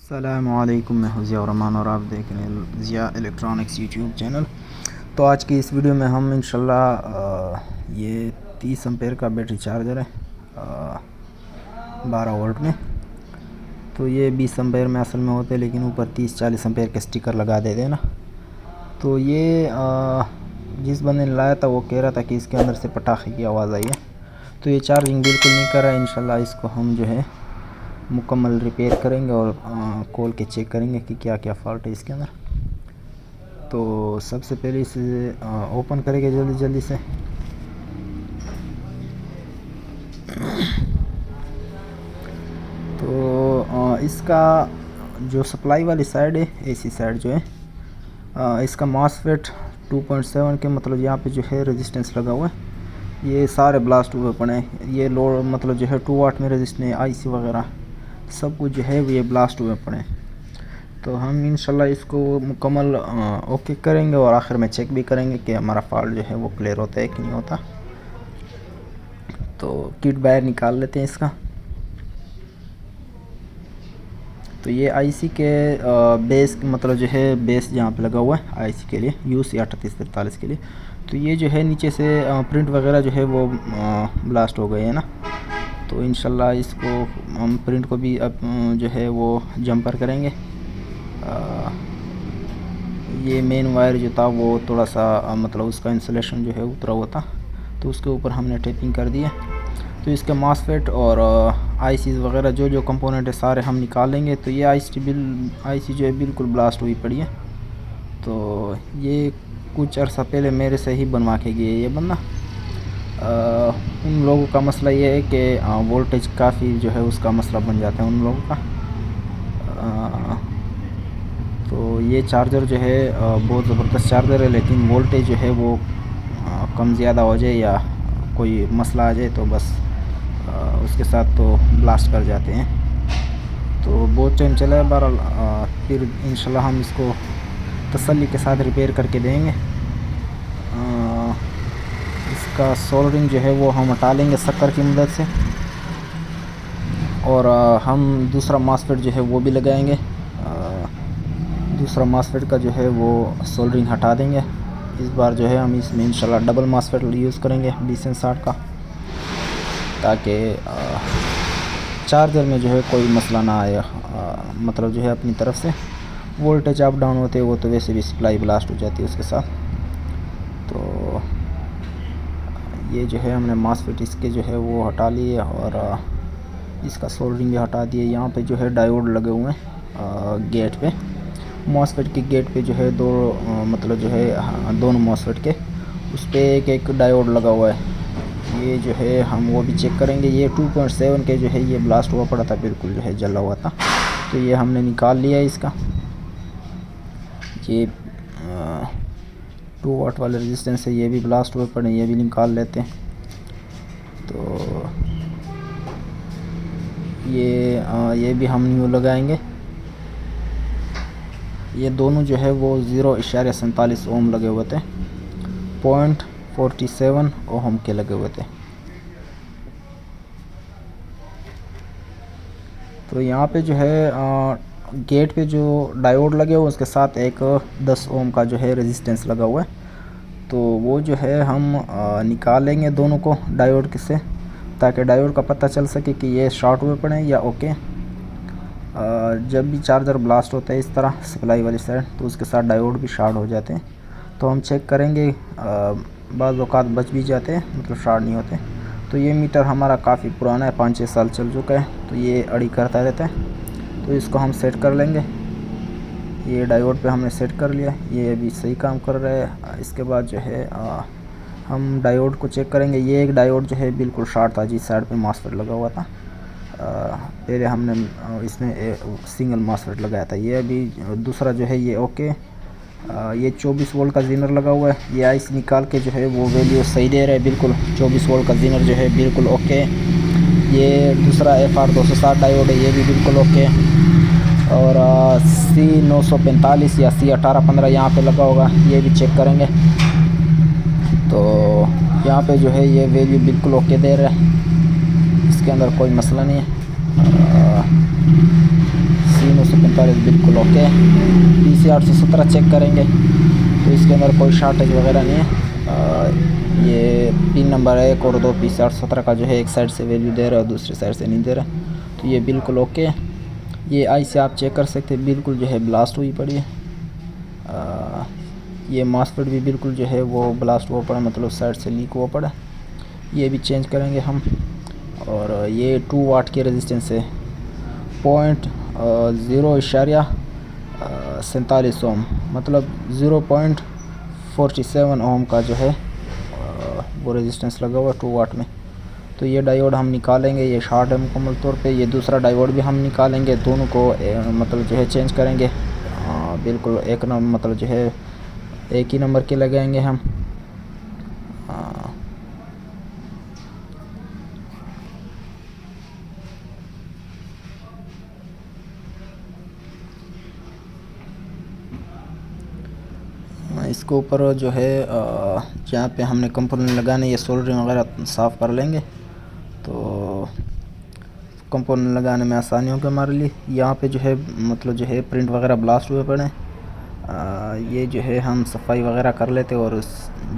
अस्सलामुअलैकुम, मैं हूं ज़िया रहमान और आप देख रहे हैं ज़िया इलेक्ट्रॉनिक्स यूट्यूब चैनल। तो आज की इस वीडियो में हम इंशाल्लाह ये 30 एम्पेयर का बैटरी चार्जर है 12 वोल्ट में। तो ये 20 एम्पेयर में असल में होते हैं, लेकिन ऊपर 30-40 एम्पेयर के स्टिकर लगा देते हैं ना। तो ये जिस बंदे ने लाया था वो कह रहा था कि इसके अंदर से पटाखे की आवाज़ आई है। तो ये चार्जिंग बिल्कुल नहीं कर रहा है। इंशाल्लाह इसको हम जो है मुकम्मल रिपेयर करेंगे और खोल के चेक करेंगे कि क्या क्या फ़ॉल्ट है इसके अंदर। तो सबसे पहले इसे ओपन करेंगे जल्दी से। तो इसका जो सप्लाई वाली साइड है, एसी साइड जो है, इसका मॉसफेट 2.7 के मतलब यहाँ पे जो है रेजिस्टेंस लगा हुआ है, ये सारे ब्लास्ट हुए पड़े हैं। ये लोड मतलब जो है 2 वाट में रेजिस्टेंस, आईसी वगैरह सब कुछ जो है ये ब्लास्ट हुए पड़े। तो हम इंशाल्लाह इसको मुकम्मल ओके करेंगे और आखिर में चेक भी करेंगे कि हमारा फॉल्ट जो है वो क्लियर होता है कि नहीं होता। तो किट बाहर निकाल लेते हैं इसका। तो ये आईसी के बेस मतलब जो है बेस जहाँ पे लगा हुआ है आईसी के लिए यूसी 3843 के लिए। तो ये जो है नीचे से प्रिंट वगैरह जो है वो ब्लास्ट हो गए हैं ना। तो इंशाल्लाह इसको हम प्रिंट को भी अब जो है वो जंपर करेंगे। ये मेन वायर जो था वो थोड़ा सा मतलब उसका इंसुलेशन जो है उतरा हुआ था, तो उसके ऊपर हमने टेपिंग कर दी है। तो इसके मॉसफेट और आईसीज वगैरह जो कंपोनेंट है सारे हम निकाल लेंगे। तो ये आईसी जो है बिल्कुल ब्लास्ट हुई पड़ी है। तो ये कुछ अर्सा पहले मेरे से ही बनवा के गए ये बंदा। उन लोगों का मसला ये है कि वोल्टेज काफ़ी जो है उसका मसला बन जाता है उन लोगों का। तो ये चार्जर जो है बहुत ज़बरदस्त चार्जर है, लेकिन वोल्टेज जो है वो कम ज़्यादा हो जाए या कोई मसला आ जाए तो बस उसके साथ तो ब्लास्ट कर जाते हैं। तो बहुत टाइम चला है बहरहाल, फिर इंशाल्लाह हम इसको तसल्ली के साथ रिपेयर करके देंगे। इसका सोल्डरिंग जो है वो हम हटा लेंगे शक्कर की मदद से, और हम दूसरा मॉसफेट जो है वो भी लगाएंगे। दूसरा मॉसफेट का जो है वो सोल्डरिंग हटा देंगे। इस बार जो है हम इसमें इंशाल्लाह डबल मॉसफेट यूज़ करेंगे 2060 का, ताकि चार्जर में जो है कोई मसला ना आए। मतलब जो है अपनी तरफ से वोल्टेज अप डाउन होते हैं वो तो वैसे भी सप्लाई ब्लास्ट हो जाती है उसके साथ। तो ये जो है हमने मॉसफेट इसके जो है वो हटा लिए और इसका सोल्डरिंग भी हटा दिए। यहाँ पे जो है डायोड लगे हुए हैं गेट पे, मॉसफेट के गेट पे जो है दो मतलब जो है दोनों मॉसफेट के उस पर एक डायोड लगा हुआ है। ये जो है हम वो भी चेक करेंगे। ये 2.7 के जो है ये ब्लास्ट हुआ पड़ा था, बिल्कुल जो है जला हुआ था। तो ये हमने निकाल लिया इसका। ये 2 वाट वाले रेजिस्टेंस से ये भी ब्लास्ट हुए पड़े, ये भी निकाल लेते हैं। तो ये भी हम न्यू लगाएंगे। ये दोनों जो है वो 0.47 ओम लगे हुए थे, 0.47 ओम के लगे हुए थे। तो यहाँ पे जो है गेट पे जो डायोड लगे हुए उसके साथ एक 10 ओम का जो है रेजिस्टेंस लगा हुआ है। तो वो जो है हम निकालेंगे दोनों को डायोड से, ताकि डायोड का पता चल सके कि ये शॉर्ट हुए पड़े या ओके। जब भी चार्जर ब्लास्ट होता है इस तरह सप्लाई वाली साइड, तो उसके साथ डायोड भी शॉर्ट हो जाते हैं। तो हम चेक करेंगे, बाज़ औक़ात बच भी जाते हैं, मतलब शॉर्ट नहीं होते। तो ये मीटर हमारा काफ़ी पुराना है, 5-6 साल चल चुका है, तो ये अड़ी करता रहता है। तो इसको हम सेट कर लेंगे। ये डायोड पे हमने सेट कर लिया, ये अभी सही काम कर रहा है। इसके बाद जो है हम डायोड को चेक करेंगे। ये एक डायोड जो है बिल्कुल शॉर्ट था, जिस साइड पे मॉसफेट लगा हुआ था। पहले हमने इसमें सिंगल मॉसफेट लगाया था। ये अभी दूसरा जो है ये ओके। ये 24 वोल्ट का जीनर लगा हुआ है। ये आईसी निकाल के जो है वो वैल्यू सही दे रहा है, बिल्कुल 24 वोल्ट का जीनर जो है बिल्कुल ओके। ये दूसरा FR260 डायोड है, ये भी बिल्कुल ओके। और C945 या C1815 यहाँ पे लगा होगा, ये भी चेक करेंगे। तो यहाँ पे जो है ये वैल्यू बिल्कुल ओके दे रहा है, इसके अंदर कोई मसला नहीं है। PC 945 बिल्कुल ओके। PC 817 चेक करेंगे तो इसके अंदर कोई शॉर्टेज वगैरह नहीं है। ये पिन नंबर 1 और 2 PC 817 का जो है एक साइड से वैल्यू दे रहा है और दूसरी साइड से नहीं दे रहा, तो ये बिल्कुल ओके। ये आई से आप चेक कर सकते हैं, बिल्कुल जो है ब्लास्ट हुई पड़ी है। ये मॉसफेट भी बिल्कुल जो है वो ब्लास्ट हुआ पड़ा, मतलब साइड से लीक हुआ पड़ा। ये भी चेंज करेंगे हम। और ये 2 वाट की रेजिस्टेंस है, 0.47 ओम, मतलब 0.47 ओम का जो है वो रेजिस्टेंस लगा हुआ 2 वाट में। तो ये डायोड हम निकालेंगे, ये शॉर्ट है मुकम्मल तौर पे। ये दूसरा डायोड भी हम निकालेंगे, दोनों को मतलब जो है चेंज करेंगे। बिल्कुल एक नंबर, मतलब जो है एक ही नंबर के लगाएंगे हम। इसके ऊपर जो है जहाँ पे हमने कंपोनेंट लगाने, ये सोल्डरिंग वगैरह साफ़ कर लेंगे तो कंपोनेंट लगाने में आसानी होगी हमारे लिए। यहाँ पे जो है मतलब जो है प्रिंट वगैरह ब्लास्ट हुए पड़े। ये जो है हम सफाई वगैरह कर लेते और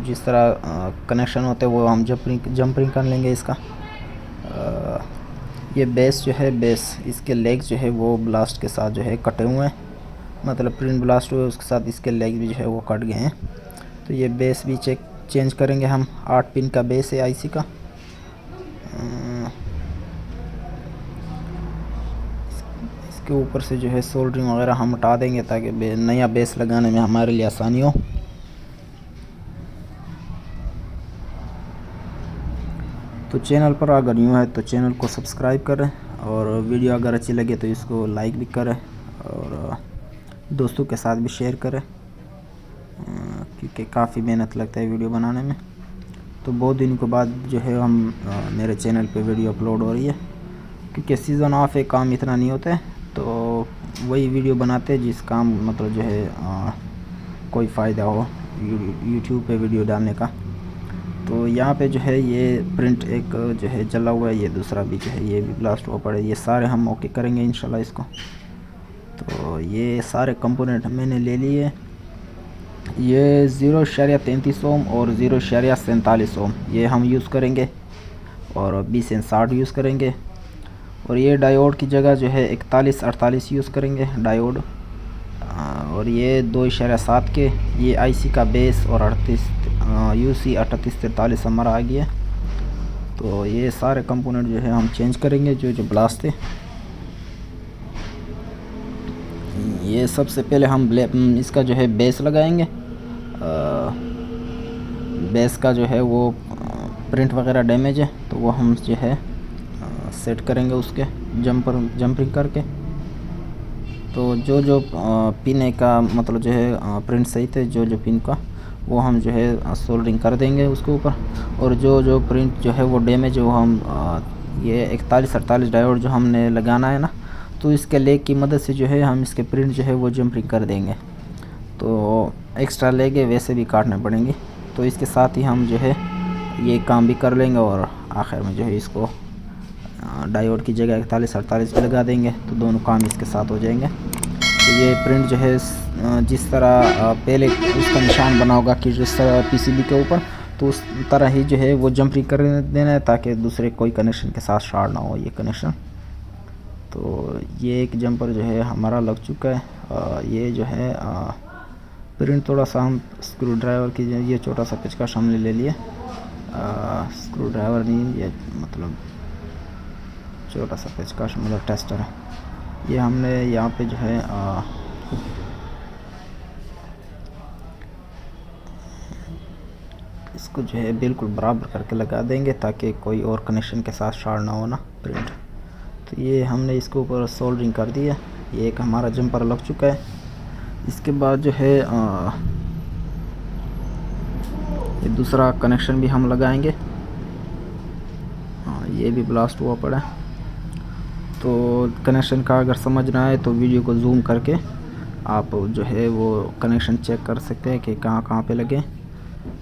जिस तरह कनेक्शन होते वो हम जंपरिंग कर लेंगे इसका। ये बेस जो है, बेस इसके लेग जो है वो ब्लास्ट के साथ जो है कटे हुए हैं, मतलब प्रिंट ब्लास्ट हुए उसके साथ इसके लेग भी जो है वो कट गए हैं। तो ये बेस भी चेंज करेंगे हम। 8 पिन का बेस है आईसी का। इसके ऊपर से जो है सोल्डरिंग वगैरह हम हटा देंगे ताकि नया बेस लगाने में हमारे लिए आसानी हो। तो चैनल पर अगर न्यू है तो चैनल को सब्सक्राइब करें और वीडियो अगर अच्छी लगे तो इसको लाइक भी करें और दोस्तों के साथ भी शेयर करें, क्योंकि काफ़ी मेहनत लगता है वीडियो बनाने में। तो बहुत दिनों के बाद जो है हम मेरे चैनल पे वीडियो अपलोड हो रही है, क्योंकि सीज़न ऑफ है, काम इतना नहीं होता है, तो वही वीडियो बनाते हैं जिस काम मतलब जो है कोई फ़ायदा हो यूट्यूब पे वीडियो डालने का। तो यहाँ पे जो है ये प्रिंट एक जो है जला हुआ है, ये दूसरा भी जो है ये भी ब्लास्ट हुआ पड़ा है। ये सारे हम ओके करेंगे इंशाल्लाह इसको। तो ये सारे कंपोनेंट मैंने ले लिए। ये 0.33 ओम और 0.47 ओम ये हम यूज़ करेंगे और 2060 यूज़ करेंगे। और ये डायोड की जगह जो है 4148 यूज़ करेंगे डायोड। और ये 2.7 के ये आईसी का बेस और 38 UC 3843 हमारा आ गया। तो ये सारे कंपोनेंट जो है हम चेंज करेंगे जो ब्लास्ट थे। ये सबसे पहले हम इसका जो है बेस लगाएंगे। बेस का जो है वो प्रिंट वगैरह डैमेज है तो वो हम जो है सेट करेंगे उसके जंपरिंग करके। तो जो पिन का मतलब जो है प्रिंट सही थे, जो पिन का वो हम जो है सोल्डरिंग कर देंगे उसके ऊपर। और जो प्रिंट जो है वो डैमेज है वो हम ये 4148 डायोड जो हमने लगाना है ना, तो इसके लेग की मदद से जो है हम इसके प्रिंट जो है वो जंपरिंग कर देंगे। तो एक्स्ट्रा लेगे वैसे भी काटने पड़ेंगे, तो इसके साथ ही हम जो है ये काम भी कर लेंगे और आखिर में जो है इसको डायोड की जगह 4148 की लगा देंगे, तो दोनों काम इसके साथ हो जाएंगे। तो ये प्रिंट जो है जिस तरह पहले उसका निशान बना होगा कि जिस तरह पीसीबी के ऊपर, तो उस तरह ही जो है वो जंपरिंग कर देना है ताकि दूसरे कोई कनेक्शन के साथ शॉर्ट ना हो ये कनेक्शन। तो ये एक जंपर जो है हमारा लग चुका है। ये जो है प्रिंट थोड़ा सा हम स्क्रू ड्राइवर की ये छोटा सा पेचकश हमने ले लिया। स्क्रू ड्राइवर नहीं, ये मतलब छोटा सा पेचकश मतलब टेस्टर है। ये हमने यहाँ पे जो है इसको जो है बिल्कुल बराबर करके लगा देंगे ताकि कोई और कनेक्शन के साथ शॉर्ट ना हो ना प्रिंट। तो ये हमने इसके ऊपर सोल्डरिंग कर दी है। ये एक हमारा जंपर लग चुका है। इसके बाद जो है ये दूसरा कनेक्शन भी हम लगाएंगे। ये भी ब्लास्ट हुआ पड़ा है। तो कनेक्शन का अगर समझ ना आए तो वीडियो को जूम करके आप जो है वो कनेक्शन चेक कर सकते हैं कि कहाँ कहाँ पे लगे।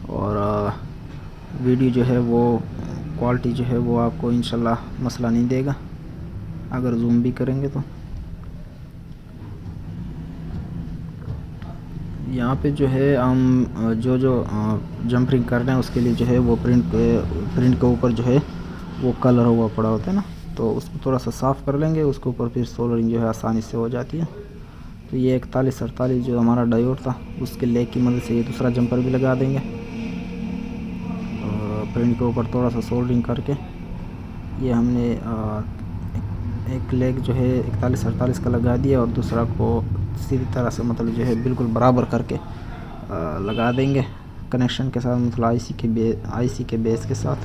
और वीडियो जो है वो क्वालिटी जो है वो आपको इंशाल्लाह मसला नहीं देगा अगर जूम भी करेंगे तो। यहाँ पे जो है हम जो जंपरिंग कर रहे हैं उसके लिए जो है वो प्रिंट के ऊपर जो है वो कलर हुआ पड़ा होता है ना, तो उसको थोड़ा सा साफ़ कर लेंगे। उसके ऊपर फिर सोल्डरिंग जो है आसानी से हो जाती है। तो ये 4148 जो हमारा डायोड था उसके लेग की मदद से ये दूसरा जंपर भी लगा देंगे। और प्रिंट के ऊपर थोड़ा सा सोल्डरिंग करके ये हमने एक लेग जो है 4148 का लगा दिया और दूसरा को सीधी तरह से मतलब जो है बिल्कुल बराबर करके लगा देंगे कनेक्शन के साथ, मतलब आईसी के बेस के साथ।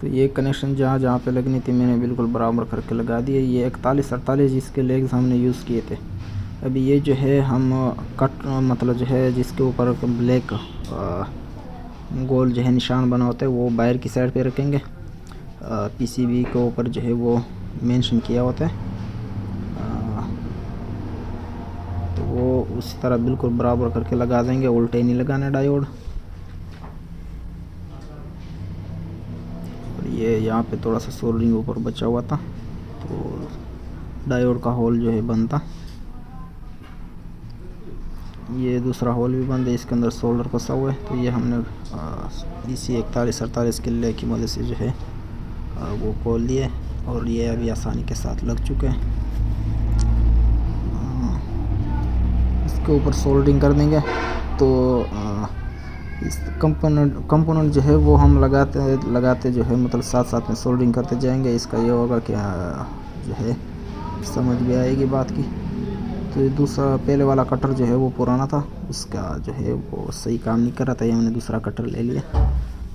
तो ये कनेक्शन जहाँ पे लगनी थी मैंने बिल्कुल बराबर करके लगा दिए। ये 4148 जिसके लेग्स हमने यूज़ किए थे। अभी ये जो है हम कट मतलब जो है जिसके ऊपर ब्लैक गोल जो है निशान बना होता है वो बाहर की साइड पे रखेंगे। पीसीबी के ऊपर जो है वो मेंशन किया होता है। तो वो उसी तरह बिल्कुल बराबर करके लगा देंगे, उल्टे नहीं लगाना डायोड। और ये यहाँ पे थोड़ा सा सोल्डरिंग ऊपर बचा हुआ था तो डायोड का होल जो है बंद था। ये दूसरा होल भी बंद है, इसके अंदर सोल्डर फंसा हुआ है। तो ये हमने इसी 4148 के ले की मदद से जो है वो खोल लिए और ये अभी आसानी के साथ लग चुके हैं। इसके ऊपर सोल्डरिंग कर देंगे। तो इस कंपोनेंट जो है वो हम लगाते जो है मतलब साथ साथ में सोल्डरिंग करते जाएंगे। इसका ये होगा कि जो है समझ भी आएगी बात की। तो ये दूसरा पहले वाला कटर जो है वो पुराना था, उसका जो है वो सही काम नहीं कर रहा था, ये हमने दूसरा कटर ले लिया।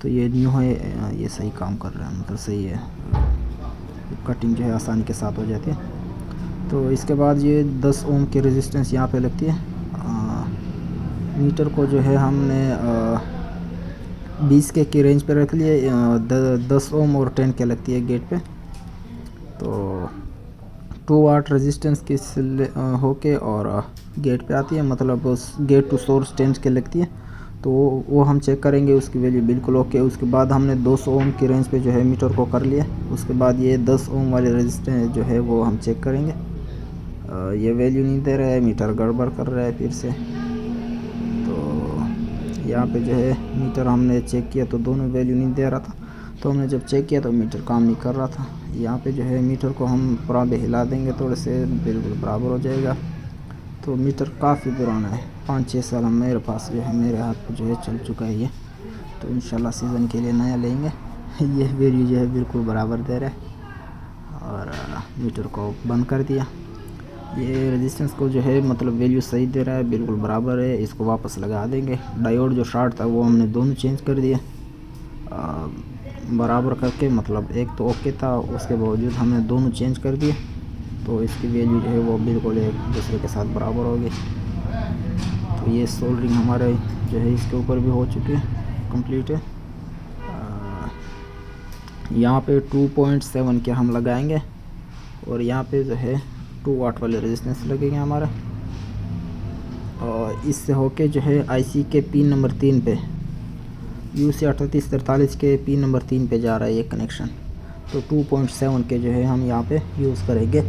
तो ये न्यू है, ये सही काम कर रहा है, मतलब सही है, कटिंग जो है आसानी के साथ हो जाती है। तो इसके बाद ये 10 ओम की रेजिस्टेंस यहाँ पे लगती है। मीटर को जो है हमने 20 के की रेंज पे रख लिए। 10 ओम और 10 के लगती है गेट पे। तो 2 वाट रेजिस्टेंस की होके और गेट पे आती है, मतलब गेट टू सोर्स 10 के लगती है। तो वो हम चेक करेंगे, उसकी वैल्यू बिल्कुल ओके। उसके बाद हमने 200 ओम की रेंज पे जो है मीटर को कर लिया। उसके बाद ये 10 ओम वाले रेजिस्टेंस जो है वो हम चेक करेंगे। ये वैल्यू नहीं दे रहा है, मीटर गड़बड़ कर रहा है फिर से। तो यहाँ पे जो है मीटर हमने चेक किया तो दोनों वैल्यू नहीं दे रहा था। तो हमने जब चेक किया तो मीटर काम नहीं कर रहा था। यहाँ पे जो है मीटर को हम पुराने हिला देंगे थोड़े से, बिल्कुल बराबर हो जाएगा। तो मीटर काफ़ी पुराना है, 5-6 साल मेरे पास जो है, मेरे हाथ पे जो है चल चुका है ये। तो इंशाल्लाह सीज़न के लिए नया लेंगे। ये वैल्यू जो है बिल्कुल बराबर दे रहा है। और मीटर को बंद कर दिया। ये रेजिस्टेंस को जो है मतलब वैल्यू सही दे रहा है, बिल्कुल बराबर है। इसको वापस लगा देंगे। डायोड जो शॉर्ट था वो हमने दोनों चेंज कर दिए बराबर करके, मतलब एक तो ओके था, उसके बावजूद हमने दोनों चेंज कर दिए। तो इसकी वैल्यू जो है वो बिल्कुल एक दूसरे के साथ बराबर होगी। तो ये सोल्डरिंग हमारे जो है इसके ऊपर भी हो चुकी है, कंप्लीट है। यहाँ पे 2.7 के हम लगाएंगे और यहाँ पे जो है 2 वाट वाले रेजिस्टेंस लगेंगे हमारा। और इससे होके जो है आईसी के पिन नंबर 3 पे UC 3843 के पिन नंबर 3 पे जा रहा है ये कनेक्शन। तो 2.7 के जो है हम यहाँ पे यूज़ करेंगे।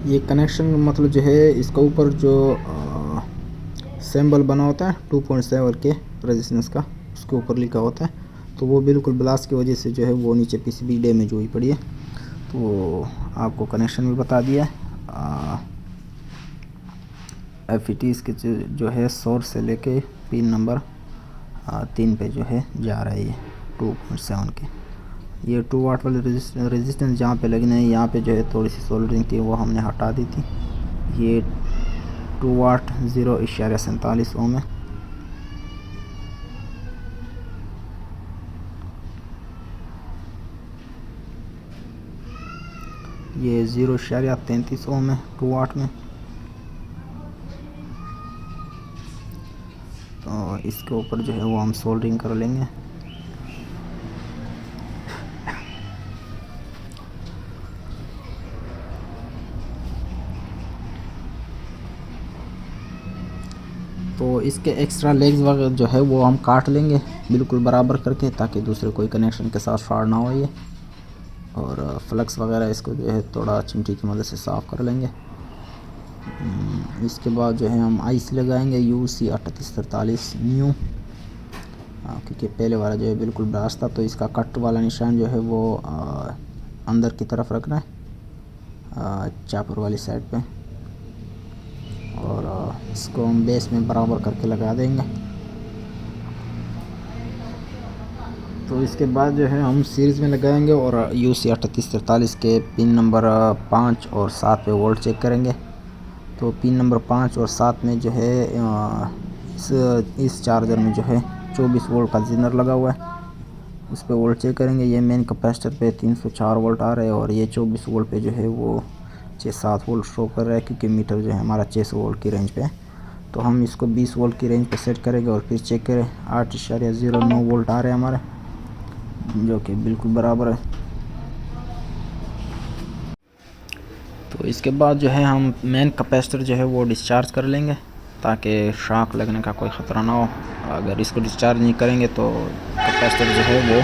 ये कनेक्शन मतलब जो है इसका ऊपर जो सिंबल बना होता है 2.7 के रेजिस्टेंस का, उसके ऊपर लिखा होता है। तो वो बिल्कुल ब्लास्ट की वजह से जो है वो नीचे पीसीबी डैमेज हुई पड़ी है। तो आपको कनेक्शन भी बता दिया। FETs के जो है सोर्स से लेके पिन नंबर 3 पे जो है जा रहा है ये 2.7 के। ये 2 वाट वाले रेजिस्टेंस जहाँ पे लगने हैं, यहाँ पे जो है थोड़ी सी सोल्डरिंग थी वो हमने हटा दी थी। ये 2 वाट 0.47 ओम है। ये 0.33 ओम है 2 वाट में। तो इसके ऊपर जो है वो हम सोल्डरिंग कर लेंगे। तो इसके एक्स्ट्रा लेग्स वगैरह जो है वो हम काट लेंगे बिल्कुल बराबर करके, ताकि दूसरे कोई कनेक्शन के साथ शॉर्ट ना हो ये। और फ्लक्स वगैरह इसको जो है थोड़ा चिमटी की मदद से साफ़ कर लेंगे। इसके बाद जो है हम आईसी लगाएंगे UC 3843 न्यू, क्योंकि पहले वाला जो है बिल्कुल ब्रास था, तो इसका कट वाला निशान जो है वो अंदर की तरफ रखना है चापर वाली साइड पे, और इसको हम बेस में बराबर करके लगा देंगे। तो इसके बाद जो है हम सीरीज़ में लगाएंगे और UC 3843 के पिन नंबर 5 और 7 पे वोल्ट चेक करेंगे। तो पिन नंबर 5 और 7 में जो है इस चार्जर में जो है 24 वोल्ट का जिनर लगा हुआ है, उस पर वोल्ट चेक करेंगे। ये मेन कैपेसिटर पे 304 वोल्ट आ रहे हैं और ये 24 वोल्ट पे जो है वो 6-7 वोल्ट शो कर रहा है, क्योंकि मीटर जो है हमारा 600 वोल्ट की रेंज पे है। तो हम इसको 20 वोल्ट की रेंज पे सेट करेंगे और फिर चेक करें 8.09 वोल्ट आ रहे हैं हमारे, जो कि बिल्कुल बराबर है। तो इसके बाद जो है हम मेन कैपेसिटर जो है वो डिस्चार्ज कर लेंगे, ताकि शॉक लगने का कोई ख़तरा ना हो। अगर इसको डिस्चार्ज नहीं करेंगे तो कैपेसिटर जो है वो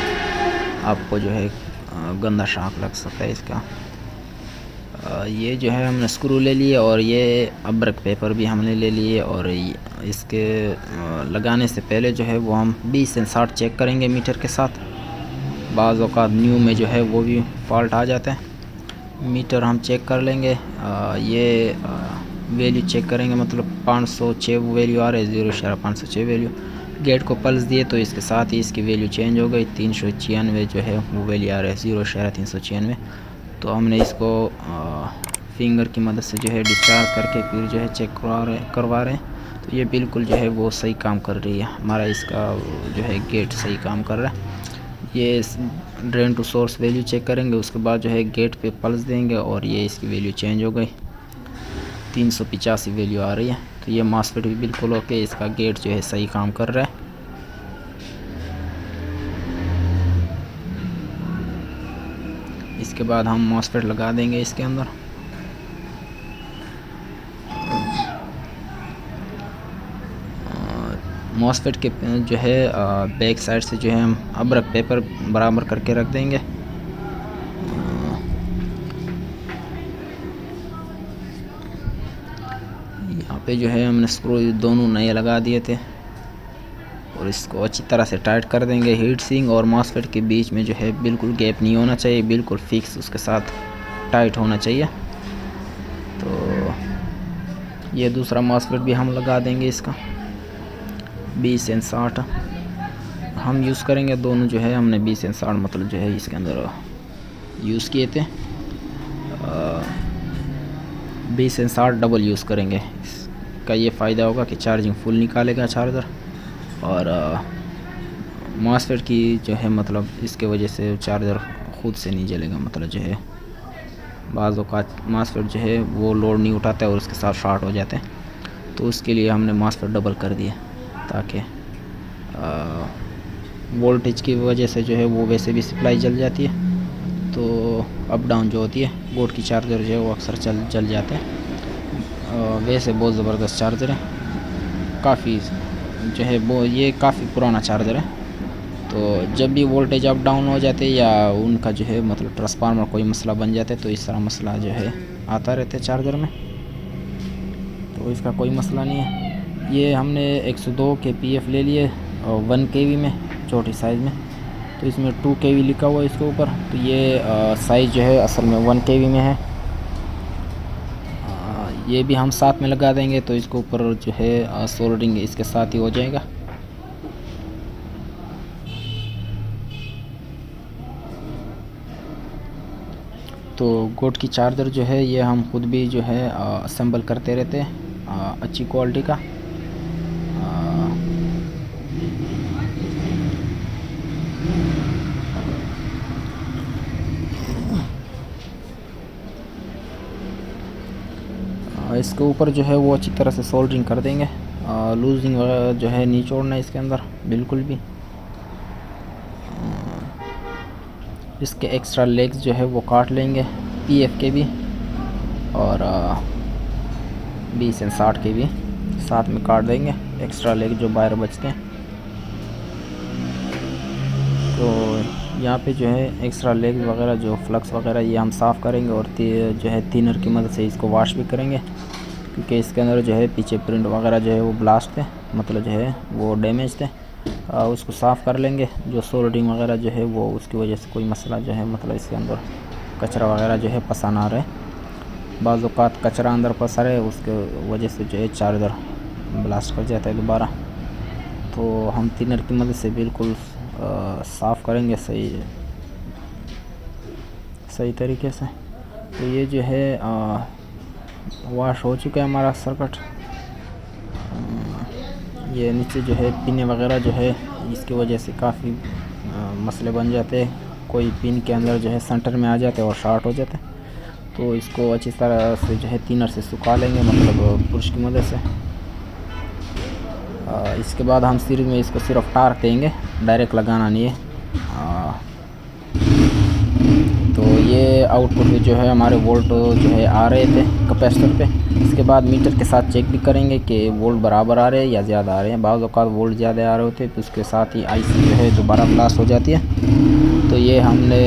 आपको जो है गंदा शॉक लग सकता है इसका। ये जो है हमने स्क्रू ले लिए और ये अब्रक पेपर भी हमने ले लिए, और इसके लगाने से पहले जो है वो हम 20 से 60 चेक करेंगे मीटर के साथ। बाज़ औक़ात न्यू में जो है वो भी फॉल्ट आ जाता है। मीटर हम चेक कर लेंगे, ये वैल्यू चेक करेंगे, मतलब 506 वैल्यू आ रही है, 0.506 वैल्यू। गेट को पल्स दिए तो इसके साथ ही इसकी वैल्यू चेंज हो गई, 396 जो है वो वैल्यू आ रहा है, 0.396। तो हमने इसको फिंगर की मदद से जो है डिस्चार्ज करके फिर जो है चेक करवा रहे हैं। तो ये बिल्कुल जो है वो सही काम कर रही है, हमारा इसका जो है गेट सही काम कर रहा है। ये drain to source value check करेंगे, उसके बाद जो है गेट पे पल्स देंगे और ये इसकी वैल्यू चेंज हो गई, 385 वैल्यू आ रही है। तो ये मॉसफेट भी बिल्कुल ओके, इसका गेट जो है सही काम कर रहा है। इसके बाद हम मॉसफेट लगा देंगे इसके अंदर। मॉसफेट के जो है बैक साइड से जो है हम अब्रक पेपर बराबर करके रख देंगे। यहाँ पे जो है हमने स्क्रू दोनों नए लगा दिए थे और इसको अच्छी तरह से टाइट कर देंगे। हीट सिंक और मॉसफेट के बीच में जो है बिल्कुल गैप नहीं होना चाहिए, बिल्कुल फिक्स उसके साथ टाइट होना चाहिए। तो ये दूसरा मॉसफेट भी हम लगा देंगे इसका 20 से 60 हम यूज़ करेंगे। दोनों जो है हमने 20 से 60 मतलब जो है इसके अंदर यूज़ किए थे। 20 से 60 डबल यूज़ करेंगे। इसका ये फ़ायदा होगा कि चार्जिंग फुल निकालेगा चार्जर, और मॉसफेट की जो है मतलब इसके वजह से चार्जर ख़ुद से नहीं जलेगा, मतलब जो है बाज़ औक़ात मॉसफेट जो है वो लोड नहीं उठाता है और उसके साथ शॉर्ट हो जाते हैं। तो उसके लिए हमने मॉसफेट डबल कर दिया, ताकि वोल्टेज की वजह से जो है वो वैसे भी सप्लाई जल जाती है, तो अप डाउन जो होती है बोर्ड की चार्जर जो है वो अक्सर जल जाते हैं। वैसे बहुत ज़बरदस्त चार्जर है, काफ़ी जो है वो ये काफ़ी पुराना चार्जर है। तो जब भी वोल्टेज अप डाउन हो जाते हैं या उनका जो है मतलब ट्रांसफार्मर कोई मसला बन जाता है, तो इस तरह मसला जो है आता रहता है चार्जर में, तो इसका कोई मसला नहीं है। ये हमने 102 kPa ले लिए और 1 kV में छोटी साइज़ में, तो इसमें 2 kV लिखा हुआ है इसके ऊपर। तो ये साइज़ जो है असल में 1 kV में है। ये भी हम साथ में लगा देंगे, तो इसके ऊपर जो है सोल्डरिंग इसके साथ ही हो जाएगा। तो गोट की चार्जर जो है ये हम खुद भी जो है असेंबल करते रहते हैं अच्छी क्वालिटी का। इसके ऊपर जो है वो अच्छी तरह से सोल्डरिंग कर देंगे, लूजिंग वगैरह जो है नहीं छोड़ना है इसके अंदर बिल्कुल भी। इसके एक्स्ट्रा लेग्स जो है वो काट लेंगे, PF के भी और 20 से 60 के भी साथ में काट देंगे एक्स्ट्रा लेग जो बाहर बचते हैं। तो यहाँ पे जो है एक्स्ट्रा लेग वगैरह जो फ्लक्स वगैरह ये हम साफ़ करेंगे और जो है थिनर की मदद से इसको वॉश भी करेंगे, क्योंकि इसके अंदर जो है पीछे प्रिंट वगैरह जो है वो ब्लास्ट थे, मतलब जो है वो डैमेज थे। उसको साफ़ कर लेंगे। जो सोल्डरिंग वगैरह जो है वो उसकी वजह से कोई मसला जो है मतलब इसके अंदर कचरा वगैरह जो है फंसा ना रहे। बाज़ औक़ात कचरा अंदर फंसा रहे उसके वजह से जो है चार्जर ब्लास्ट कर जाता है दोबारा। तो हम थिनर की मदद से बिल्कुल साफ़ करेंगे सही तरीके से। तो ये जो है वॉश हो चुका है हमारा सर्किट। ये नीचे जो है पिन वगैरह जो है इसकी वजह से काफ़ी मसले बन जाते हैं। कोई पिन के अंदर जो है सेंटर में आ जाते हैं और शॉर्ट हो जाते हैं। तो इसको अच्छी तरह से जो है थिनर से सुखा लेंगे, मतलब ब्रश की मदद से। इसके बाद हम सीरीज में इसको सिर्फ टार्क देंगे, डायरेक्ट लगाना नहीं है। तो ये आउटपुट में जो है हमारे वोल्ट जो है आ रहे थे कैपेसिटर पे। इसके बाद मीटर के साथ चेक भी करेंगे कि वोल्ट बराबर आ रहे हैं या ज़्यादा आ रहे हैं। बाज़ औक़ात वोल्ट ज़्यादा आ रहे होते हैं तो उसके साथ ही आईसी जो है दोबारा ब्लास्ट हो जाती है। तो ये हमने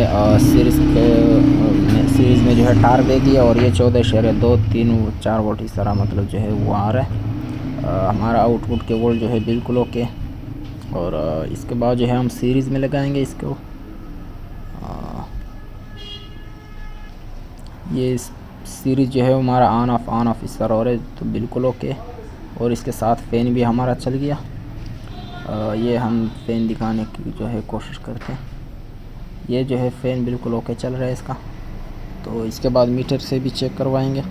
सीरीज़ में जो है टार्क दे दिया और ये 14.2 3 4 वोल्ट इस तरह मतलब जो है वो आ रहा है। हमारा आउटपुट के वोल्ट जो है बिल्कुल ओके। और इसके बाद जो है हम सीरीज़ में लगाएंगे इसको। ये सीरीज़ जो है हमारा ऑन ऑफ इस तरह हो रहा है तो बिल्कुल ओके। और इसके साथ फ़ैन भी हमारा चल गया। ये हम फ़ैन दिखाने की जो है कोशिश करते हैं। ये जो है फ़ैन बिल्कुल ओके चल रहा है इसका। तो इसके बाद मीटर से भी चेक करवाएंगे।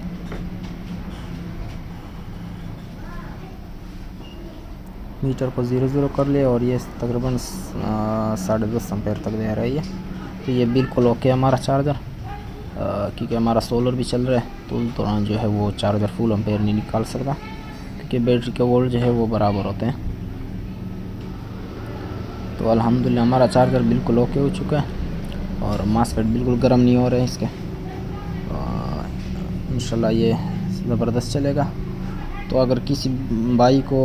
मीटर को 0 कर लिया और ये तकरीबन 10.5 एम्पेयर तक दे रहा है ये। तो ये बिल्कुल ओके हमारा चार्जर, क्योंकि हमारा सोलर भी चल रहा है तो उस दौरान जो है वो चार्जर फुल एम्पेयर नहीं निकाल सकता, क्योंकि बैटरी के वोल्ट जो है वो बराबर होते हैं। तो अल्हम्दुलिल्लाह हमारा चार्जर बिल्कुल ओके हो चुका है और मॉसफेट बिल्कुल गर्म नहीं हो रहे हैं इसके। इंशाल्लाह ये ज़बरदस्त चलेगा। तो अगर किसी भाई को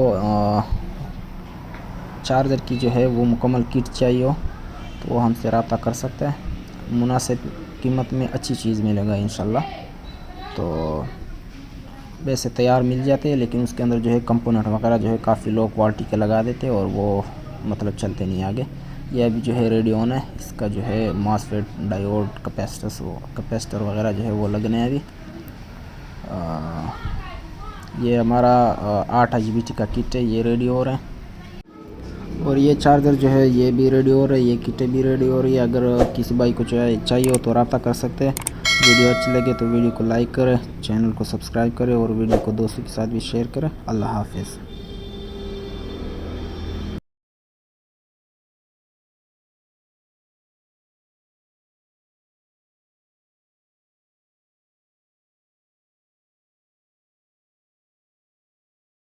चार्जर की जो है वो मुकम्मल किट चाहिए हो तो वो हमसे रब्ता कर सकता है। मुनासिब कीमत में अच्छी चीज़ मिलेगा इंशाल्लाह। तो वैसे तैयार मिल जाते हैं, लेकिन उसके अंदर जो है कंपोनेंट वगैरह जो है काफ़ी लो क्वालिटी के लगा देते हैं और वो मतलब चलते नहीं आगे। यह अभी जो है रेडियोन है, इसका जो है मॉसफेट डायोड कैपेसिटर वगैरह जो है वो लगने हैं अभी। ये हमारा 8 IGBT का किट है, ये रेडी हो रहा है। और ये चार्जर जो है ये भी रेडी हो रहा है, ये किटें भी रेडी हो रही है। अगर किसी भाई को चाहिए हो तो रब्ता कर सकते हैं। वीडियो अच्छी लगे तो वीडियो को लाइक करें, चैनल को सब्सक्राइब करें और वीडियो को दोस्तों के साथ भी शेयर करें। अल्लाह हाफिज़।